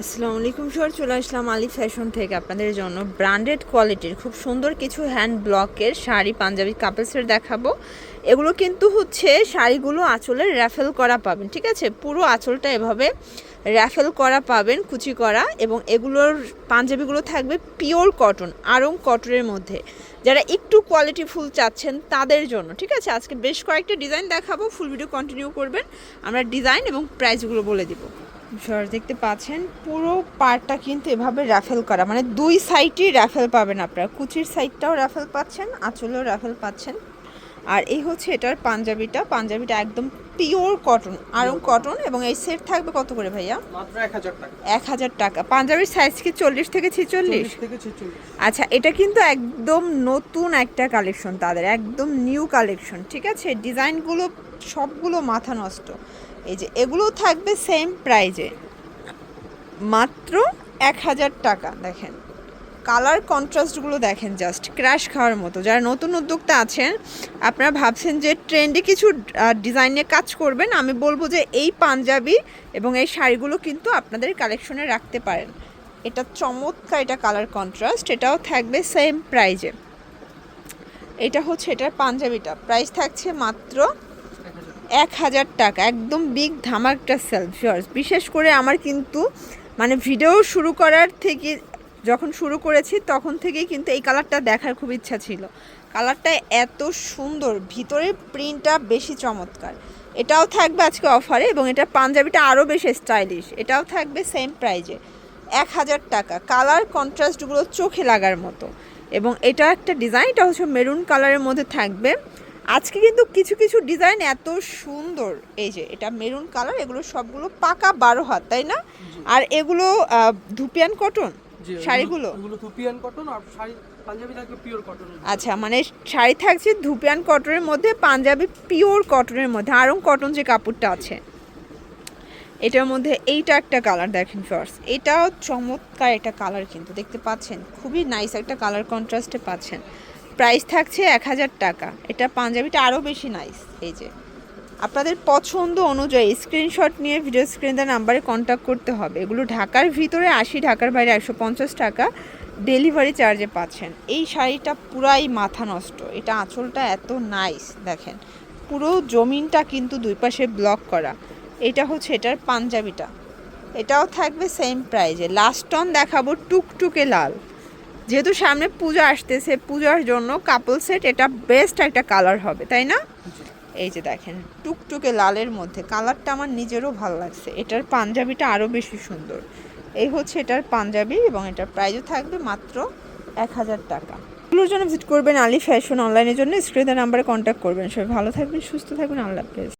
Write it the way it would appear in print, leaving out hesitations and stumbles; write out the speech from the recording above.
আসসালামু আলাইকুম স্যার, চলে আসলাম আলী ফ্যাশন থেকে আপনাদের জন্য ব্র্যান্ডেড কোয়ালিটির খুব সুন্দর কিছু হ্যান্ড ব্লকের শাড়ি পাঞ্জাবি কাপলসের দেখাবো। এগুলো কিন্তু হচ্ছে শাড়িগুলো আঁচলের র্যাফেল করা পাবেন, ঠিক আছে? পুরো আঁচলটা এভাবে র্যাফেল করা পাবেন, কুচি করা, এবং এগুলোর পাঞ্জাবিগুলো থাকবে পিওর কটন, আড়ং কটনের মধ্যে। যারা একটু কোয়ালিটি ফুল চাচ্ছেন তাদের জন্য, ঠিক আছে? আজকে বেশ কয়েকটা ডিজাইন দেখাবো, ফুল ভিডিও কন্টিনিউ করবেন, আমরা ডিজাইন এবং প্রাইসগুলো বলে দিব। দেখতে পাচ্ছেন পুরো পার্টটা কিন্তু এভাবে র্যাফেল করা, মানে দুই সাইডই র্যাফেল পাবেন আপনারা, কুচির সাইডটাও র্যাফেল পাচ্ছেন, আঁচলেও র্যাফেল পাচ্ছেন। আর এই হচ্ছে এটার পাঞ্জাবিটা একদম পিওর কটন, আরং কটন, এবং এই সেট থাকবে কত করে ভাইয়া? মাত্র 1000 টাকা। 1000 টাকা। পাঞ্জাবির সাইজ কি 40 থেকে 46? আচ্ছা, এটা কিন্তু একদম নতুন একটা কালেকশন, তাদের একদম নিউ কালেকশন, ঠিক আছে? ডিজাইনগুলো সবগুলো মাথা নষ্ট। এই যে এগুলো থাকবে সেম প্রাইজে, মাত্র 1000 টাকা। দেখেন কালার কন্ট্রাস্টগুলো, দেখেন জাস্ট ক্র্যাশ খাওয়ার মতো। যারা নতুন উদ্যোক্তা আছেন, আপনারা ভাবছেন যে ট্রেন্ডে কিছু ডিজাইন নিয়ে কাজ করবেন, আমি বলবো যে এই পাঞ্জাবি এবং এই শাড়িগুলো কিন্তু আপনাদের কালেকশনে রাখতে পারেন। এটা চমৎকার, এটা কালার কন্ট্রাস্ট, এটাও থাকবে সেম প্রাইজে। এটা হচ্ছে এটার পাঞ্জাবিটা, প্রাইস থাকছে মাত্র 1000 টাকা। একদম বিগ ধামাকা সেল শিওর। বিশেষ করে আমার কিন্তু মানে ভিডিও শুরু করার থেকে, যখন শুরু করেছি তখন থেকেই কিন্তু এই কালারটা দেখার খুব ইচ্ছা ছিল। কালারটা এত সুন্দর, ভিতরের প্রিন্টটা বেশি চমৎকার। এটাও থাকবে আজকে অফারে, এবং এটা পাঞ্জাবিটা আরও বেশি স্টাইলিশ। এটাও থাকবে সেম প্রাইজে 1000 টাকা। কালার কন্ট্রাস্টগুলো চোখে লাগার মতো। এবং এটা একটা ডিজাইন, এটা হচ্ছে মেরুন কালারের মধ্যে থাকবে। আজকে কিন্তু কিছু কিছু ডিজাইন এত সুন্দর, এই যে এটা মেরুন কালার, এগুলো সবগুলো পাকা 12 হাত, তাই না? আর এগুলো ধুপিয়ান কটন শাড়িগুলো, এগুলো ধুপিয়ান কটন, আর শাড়ি পাঞ্জাবি থাকবে পিওর কটন। আচ্ছা, মানে শাড়ি থাকছে ধুপিয়ান কটনের মধ্যে, পাঞ্জাবি পিওর কটনের মধ্যে, আরং কটন যে কাপড়টা আছে এটার মধ্যে। এইটা একটা কালার দেখেন ফার্স্ট, এটাও চমৎকার একটা কালার, কিন্তু দেখতে পাচ্ছেন খুবই নাইস একটা কালার কন্ট্রাস্টে পাচ্ছেন। প্রাইস থাকছে 1000 টাকা। এটা পাঞ্জাবিটা আরও বেশি নাইস। এই যে আপনাদের পছন্দ অনুযায়ী স্ক্রিনশট নিয়ে ভিডিও স্ক্রিনে নাম্বারে কন্ট্যাক্ট করতে হবে। এগুলো ঢাকার ভিতরে 80, ঢাকার বাইরে 150 টাকা ডেলিভারি চার্জে পাচ্ছেন। এই শাড়িটা পুরাই মাথা নষ্ট, এটা আঁচলটা এত নাইস, দেখেন পুরো জমিনটা কিন্তু দুই পাশে ব্লক করা। এটা হচ্ছে এটার পাঞ্জাবিটা, এটাও থাকবে সেম প্রাইজে। লাস্ট টন দেখাবো টুকটুকে লাল, যেহেতু সামনে পূজা আসতেছে, পূজার জন্য কাপল সেট এটা বেস্ট একটা কালার হবে, তাই না? এই যে দেখেন টুকটুকে লালের মধ্যে, কালারটা আমার নিজেরও ভালো লাগছে। এটার পাঞ্জাবিটা আরও বেশি সুন্দর। এই হচ্ছে এটার পাঞ্জাবি, এবং এটার প্রাইসও থাকবে মাত্র 1000 টাকা। এগুলোর জন্য ভিজিট করবেন আলী ফ্যাশন অনলাইনের জন্য, স্ক্রিনের নাম্বারে কন্ট্যাক্ট করবেন। সবাই ভালো থাকবেন, সুস্থ থাকবেন, আল্লাহ হাফেজ।